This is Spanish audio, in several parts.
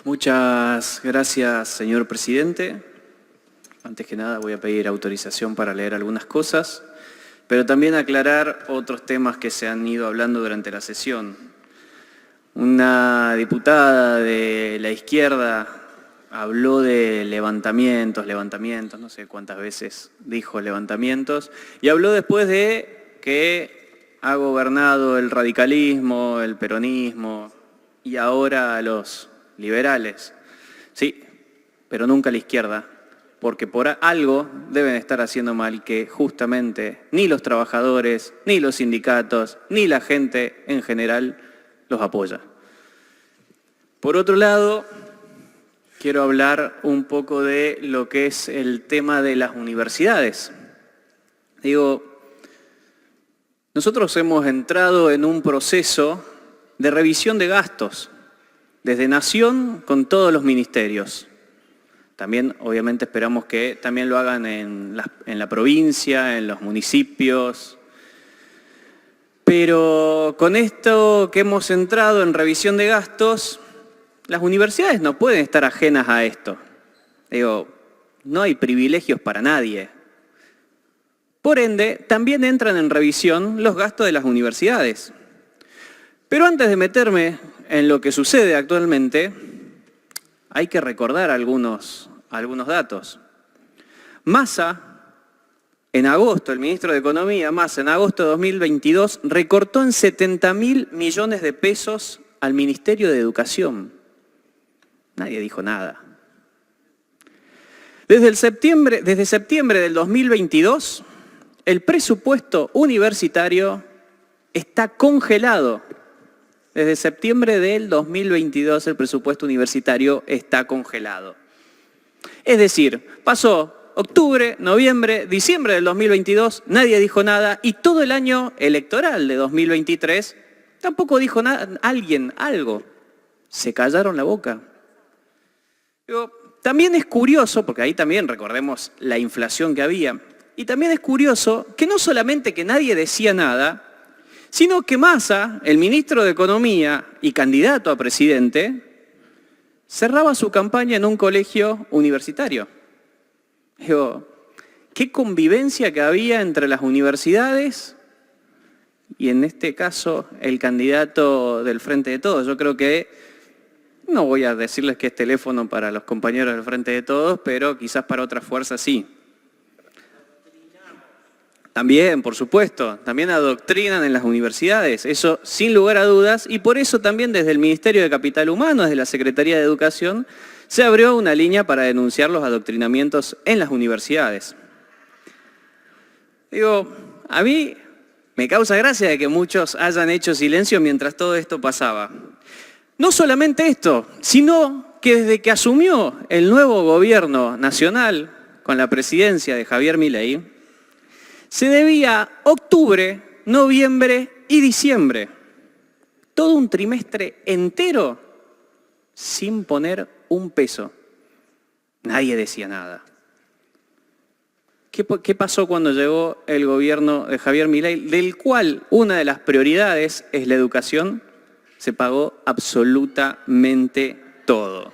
Muchas gracias, señor presidente. Antes que nada voy a pedir autorización para leer algunas cosas, pero también aclarar otros temas que se han ido hablando durante la sesión. Una diputada de la izquierda habló de levantamientos, no sé cuántas veces dijo levantamientos, y habló después de que ha gobernado el radicalismo, el peronismo y ahora los liberales. Sí, pero nunca la izquierda, porque por algo deben estar haciendo mal que justamente ni los trabajadores, ni los sindicatos, ni la gente en general los apoya. Por otro lado, quiero hablar un poco de lo que es el tema de las universidades. Nosotros hemos entrado en un proceso de revisión de gastos, desde Nación con todos los ministerios. También, obviamente, esperamos que también lo hagan en la provincia, en los municipios. Pero con esto que hemos entrado en revisión de gastos, las universidades no pueden estar ajenas a esto. No hay privilegios para nadie. Por ende, también entran en revisión los gastos de las universidades. Pero antes de meterme en lo que sucede actualmente, hay que recordar algunos datos. Massa, en agosto, el ministro de Economía, Massa, en agosto de 2022, recortó en 70.000 millones de pesos al Ministerio de Educación. Nadie dijo nada. Desde septiembre del 2022, el presupuesto universitario está congelado. Desde septiembre del 2022 el presupuesto universitario está congelado. Es decir, pasó octubre, noviembre, diciembre del 2022, nadie dijo nada y todo el año electoral de 2023 tampoco dijo nada, alguien, algo. Se callaron la boca. También es curioso, porque ahí también recordemos la inflación que había, y también es curioso que no solamente que nadie decía nada, sino que Massa, el ministro de Economía y candidato a presidente, cerraba su campaña en un colegio universitario. ¿Qué convivencia que había entre las universidades y en este caso el candidato del Frente de Todos? Yo creo que, no voy a decirles que es teléfono para los compañeros del Frente de Todos, pero quizás para otras fuerzas sí. También, por supuesto, también adoctrinan en las universidades, eso sin lugar a dudas, y por eso también desde el Ministerio de Capital Humano, desde la Secretaría de Educación, se abrió una línea para denunciar los adoctrinamientos en las universidades. A mí me causa gracia de que muchos hayan hecho silencio mientras todo esto pasaba. No solamente esto, sino que desde que asumió el nuevo gobierno nacional con la presidencia de Javier Milei, se debía octubre, noviembre y diciembre. Todo un trimestre entero sin poner un peso. Nadie decía nada. ¿Qué pasó cuando llegó el gobierno de Javier Milei, del cual una de las prioridades es la educación? Se pagó absolutamente todo.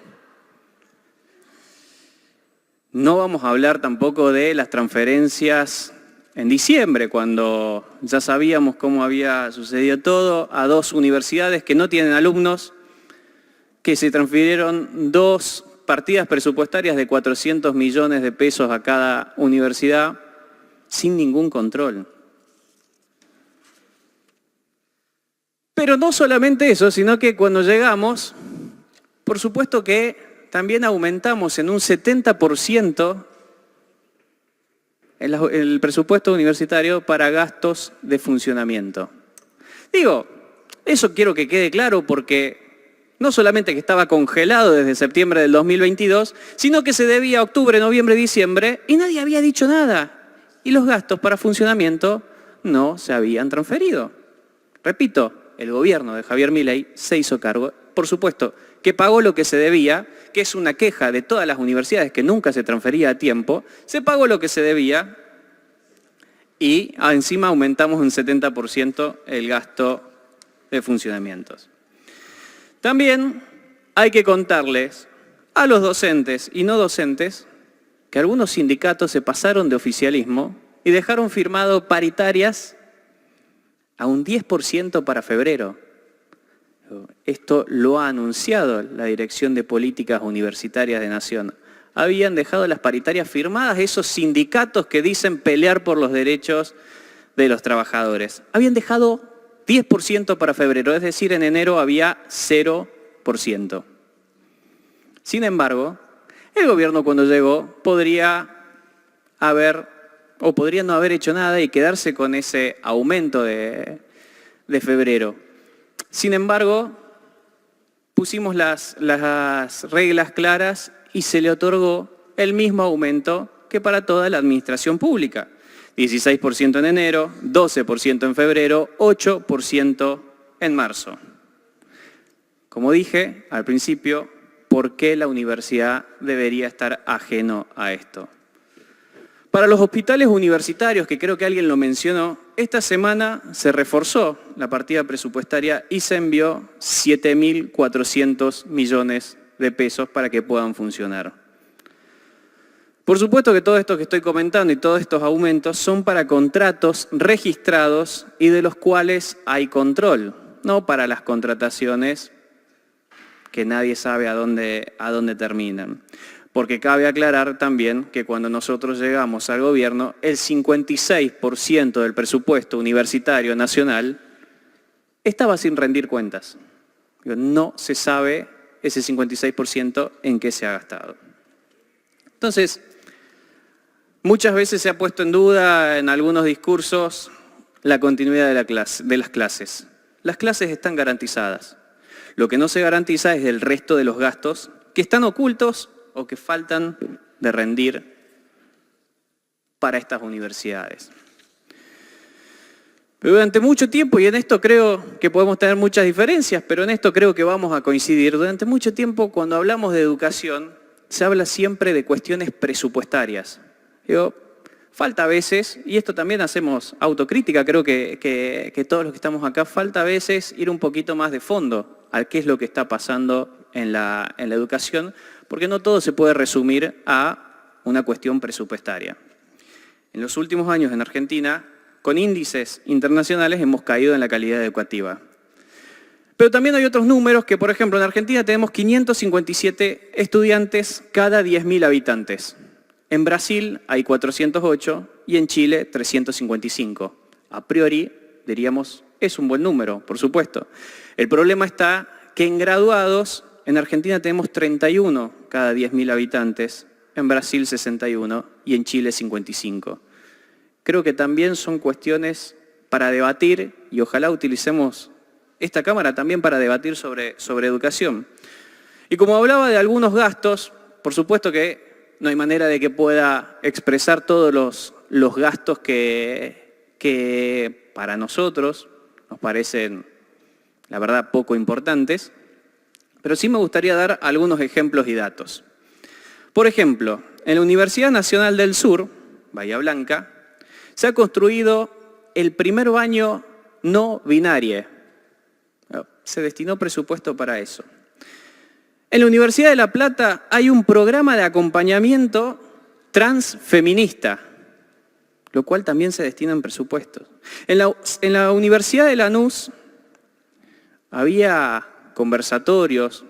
No vamos a hablar tampoco de las transferencias en diciembre, cuando ya sabíamos cómo había sucedido todo, a 2 universidades que no tienen alumnos, que se transfirieron 2 partidas presupuestarias de 400 millones de pesos a cada universidad, sin ningún control. Pero no solamente eso, sino que cuando llegamos, por supuesto que también aumentamos en un 70% el presupuesto universitario para gastos de funcionamiento. Eso quiero que quede claro porque no solamente que estaba congelado desde septiembre del 2022, sino que se debía a octubre, noviembre, diciembre y nadie había dicho nada. Y los gastos para funcionamiento no se habían transferido. Repito, el gobierno de Javier Milei se hizo cargo, por supuesto, que pagó lo que se debía, que es una queja de todas las universidades que nunca se transfería a tiempo, se pagó lo que se debía y encima aumentamos un 70% el gasto de funcionamientos. También hay que contarles a los docentes y no docentes que algunos sindicatos se pasaron de oficialismo y dejaron firmado paritarias a un 10% para febrero. Esto lo ha anunciado la Dirección de Políticas Universitarias de Nación. Habían dejado las paritarias firmadas esos sindicatos que dicen pelear por los derechos de los trabajadores. Habían dejado 10% para febrero, es decir, en enero había 0%. Sin embargo, el gobierno cuando llegó podría no haber hecho nada y quedarse con ese aumento de febrero. Sin embargo, pusimos las reglas claras y se le otorgó el mismo aumento que para toda la administración pública. 16% en enero, 12% en febrero, 8% en marzo. Como dije al principio, ¿por qué la universidad debería estar ajeno a esto? Para los hospitales universitarios, que creo que alguien lo mencionó, esta semana se reforzó la partida presupuestaria y se envió 7.400 millones de pesos para que puedan funcionar. Por supuesto que todo esto que estoy comentando y todos estos aumentos son para contratos registrados y de los cuales hay control, no para las contrataciones que nadie sabe a dónde terminan. Porque cabe aclarar también que cuando nosotros llegamos al gobierno, el 56% del presupuesto universitario nacional estaba sin rendir cuentas. No se sabe ese 56% en qué se ha gastado. Entonces, muchas veces se ha puesto en duda en algunos discursos la continuidad de las clases. Las clases están garantizadas. Lo que no se garantiza es el resto de los gastos que están ocultos o que faltan de rendir para estas universidades. Pero durante mucho tiempo, y en esto creo que podemos tener muchas diferencias, pero en esto creo que vamos a coincidir, durante mucho tiempo cuando hablamos de educación, se habla siempre de cuestiones presupuestarias. Falta a veces, y esto también hacemos autocrítica, creo que todos los que estamos acá, falta a veces ir un poquito más de fondo a qué es lo que está pasando en la educación, porque no todo se puede resumir a una cuestión presupuestaria. En los últimos años en Argentina, con índices internacionales, hemos caído en la calidad educativa. Pero también hay otros números que, por ejemplo, en Argentina tenemos 557 estudiantes cada 10.000 habitantes. En Brasil hay 408 y en Chile 355. A priori, diríamos, es un buen número, por supuesto. El problema está que en graduados, en Argentina tenemos 31 cada 10.000 habitantes, en Brasil 61 y en Chile 55. Creo que también son cuestiones para debatir y ojalá utilicemos esta Cámara también para debatir sobre educación. Y como hablaba de algunos gastos, por supuesto que no hay manera de que pueda expresar todos los gastos que para nosotros nos parecen, la verdad, poco importantes, pero sí me gustaría dar algunos ejemplos y datos. Por ejemplo, en la Universidad Nacional del Sur, Bahía Blanca, se ha construido el primer baño no binario. Se destinó presupuesto para eso. En la Universidad de La Plata hay un programa de acompañamiento transfeminista, lo cual también se destina en presupuestos. En la Universidad de Lanús había conversatorios,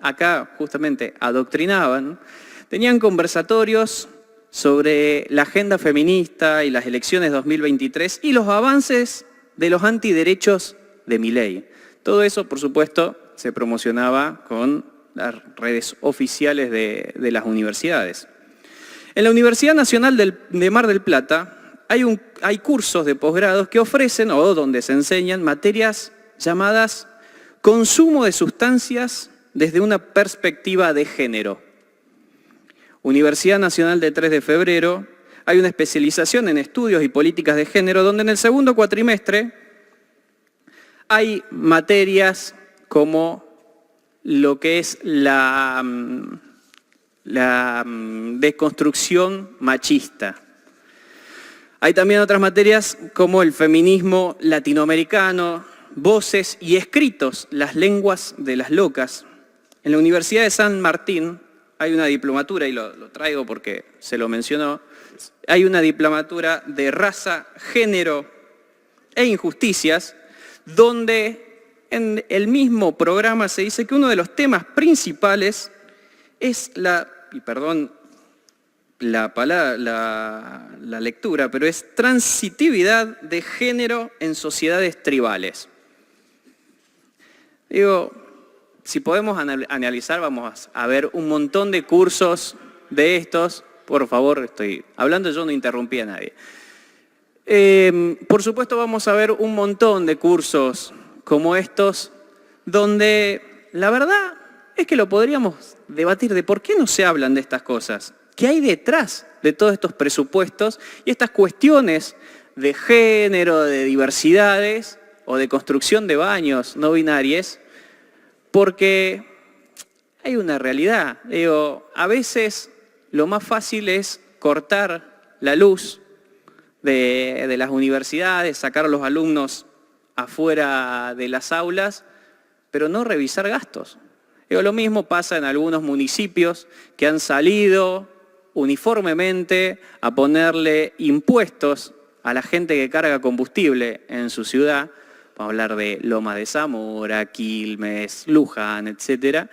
acá justamente adoctrinaban, tenían conversatorios sobre la agenda feminista y las elecciones 2023 y los avances de los antiderechos de Milei. Todo eso, por supuesto, se promocionaba con las redes oficiales de las universidades. En la Universidad Nacional de Mar del Plata hay cursos de posgrados que ofrecen o donde se enseñan materias llamadas consumo de sustancias desde una perspectiva de género. Universidad Nacional de 3 de Febrero, hay una especialización en estudios y políticas de género donde en el segundo cuatrimestre hay materias como lo que es la deconstrucción machista. Hay también otras materias como el feminismo latinoamericano, voces y escritos, las lenguas de las locas. En la Universidad de San Martín hay una diplomatura, y lo traigo porque se lo mencionó, hay una diplomatura de raza, género e injusticias, donde en el mismo programa se dice que uno de los temas principales es y perdón la lectura, pero es transitividad de género en sociedades tribales. Digo, si podemos analizar, vamos a ver un montón de cursos de estos. Por favor, estoy hablando, yo no interrumpí a nadie. Por supuesto vamos a ver un montón de cursos como estos, donde la verdad es que lo podríamos debatir de por qué no se hablan de estas cosas. ¿Qué hay detrás de todos estos presupuestos y estas cuestiones de género, de diversidades o de construcción de baños no binarios? Porque hay una realidad. Digo, a veces lo más fácil es cortar la luz de las universidades, sacar a los alumnos afuera de las aulas, pero no revisar gastos. Digo, lo mismo pasa en algunos municipios que han salido uniformemente a ponerle impuestos a la gente que carga combustible en su ciudad. Vamos a hablar de Lomas de Zamora, Quilmes, Luján, etcétera,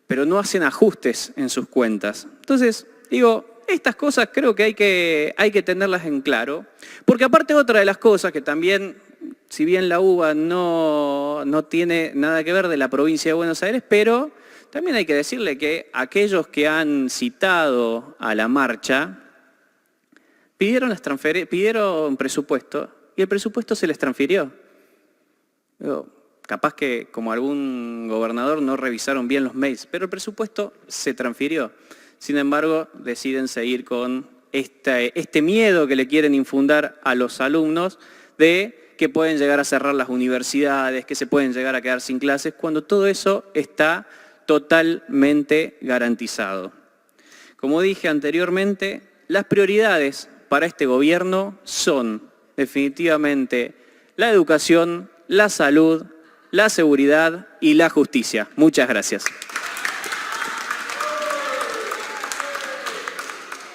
pero no hacen ajustes en sus cuentas. Entonces, digo, estas cosas creo que hay que tenerlas en claro, porque aparte otra de las cosas que también, si bien la UBA no tiene nada que ver de la provincia de Buenos Aires, pero también hay que decirle que aquellos que han citado a la marcha pidieron presupuesto y el presupuesto se les transfirió. Capaz que como algún gobernador no revisaron bien los mails, pero el presupuesto se transfirió. Sin embargo, deciden seguir con este miedo que le quieren infundar a los alumnos de que pueden llegar a cerrar las universidades, que se pueden llegar a quedar sin clases, cuando todo eso está totalmente garantizado. Como dije anteriormente, las prioridades para este gobierno son definitivamente la educación, la salud, la seguridad y la justicia. Muchas gracias.